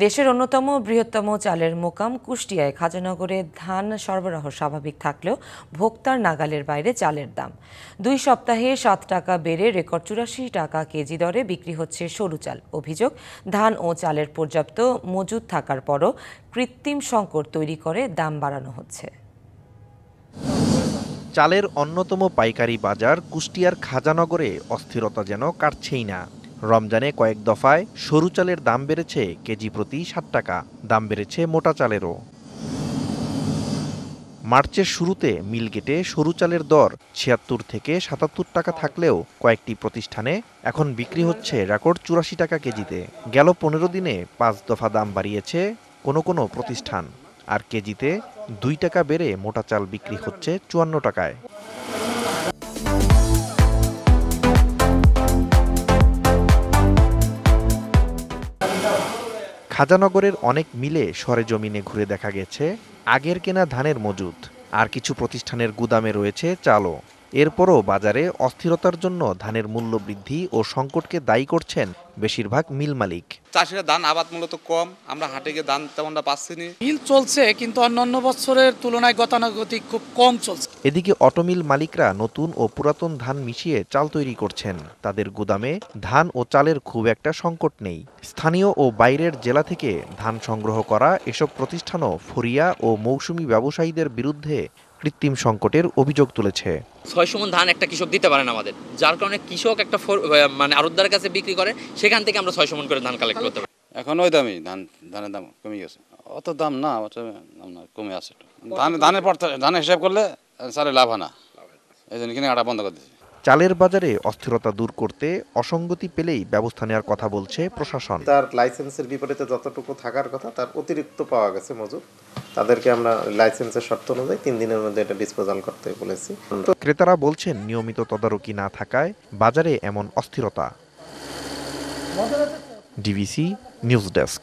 দেশের অন্যতম বৃহত্তম চালের মোকাম কুষ্টিয়ায় খাজানগরে ধান সরবরাহ স্বাভাবিক থাকলেও ভোক্তার নাগালের বাইরে চালের দাম 2 সপ্তাহে 7 টাকা বেড়ে রেকর্ড 84 টাকা কেজি দরে বিক্রি হচ্ছে সরু চাল। অভিযোগ, ধান ও চালের পর্যাপ্ত মজুদ থাকার পরও কৃত্রিম সংকট তৈরি করে দাম বাড়ানো হচ্ছে। চালের অন্যতম পাইকারি বাজার কুষ্টিয়ার খাজানগরে অস্থিরতা যেন কাটছেই না। রমজানে কয়েক দফায় সরু চালের দাম বেড়েছে কেজি প্রতি 60 টাকা, দাম বেড়েছে মোটা চালেরও। মার্চের শুরুতে মিলগেটে সরু চালের দর 76 থেকে 77 টাকা থাকলেও কয়েকটি প্রতিষ্ঠানে এখন বিক্রি হচ্ছে রেকর্ড 84 টাকা কেজিতে। গেল 15 দিনে 5 দফা দাম বাড়িয়েছে কোনো কোনো প্রতিষ্ঠান, আর কেজিতে 2 টাকা বেড়ে মোটা চাল বিক্রি হচ্ছে 54 টাকায়। খাজানগরের অনেক মিলে সরেজমিনে ঘুরে দেখা গেছে আগের কেনা ধানের মজুদ, আর কিছু প্রতিষ্ঠানের গুদামে রয়েছে চালও। এরপরও বাজারে অস্থিরতার জন্য ধানের মূল্য বৃদ্ধি ও সংকটকে দায়ী করছেন বেশিরভাগ মিল মালিক। চাষিরা ধান আবাদ মূলত কম, আমরা হাটে গিয়ে ধান তেমনটা পাচ্ছি না। মিল চলছে কিন্তু অন্যান্য বছরের তুলনায় গতানুগতিক খুব কম চলছে। এদিকে অটোমিল মালিকরা নতুন ও পুরাতন ধান মিশিয়ে চাল তৈরি করছেন। তাদের গুদামে ধান ও চালের খুব একটা সংকট নেই। স্থানীয় ও বাইরের জেলা থেকে ধান সংগ্রহ করা এসব প্রতিষ্ঠানও ফরিয়া ও মৌসুমি ব্যবসায়ীদের বিরুদ্ধে কৃত্রিম সংকটের অভিযোগ তুলেছে। 600 মণ ধান একটা কৃষক দিতে পারে না আমাদের, যার কারণে কৃষক একটা আড়তদারের কাছে বিক্রি করে, সেখান থেকে আমরা 600 মণ করে ধান কালেক্ট করতে পারি। এখন ওই দামই ধানের দাম কমে গেছে, অত দাম না, কমে আসে। ধানের হিসাব করলে সারে লাভ হয় না, এই জন্য কিনে আটা বন্ধ করে দিয়েছে। চালের বাজারে অস্থিরতা দূর করতে অসঙ্গতি পেলেই ব্যবস্থা নেওয়ার কথা বলছে প্রশাসন। তার লাইসেন্সের বিপরীতে যতটুকু থাকার কথা তার অতিরিক্ত পাওয়া গেছে মজুদ, তাদেরকে আমরা লাইসেন্সের শর্ত অনুযায়ী 3 দিনের মধ্যে এটা ডিসপোজাল করতে বলেছি। ক্রেতারা বলছেন নিয়মিত তদারকি না থাকায় বাজারে এমন অস্থিরতা। DBC news desk.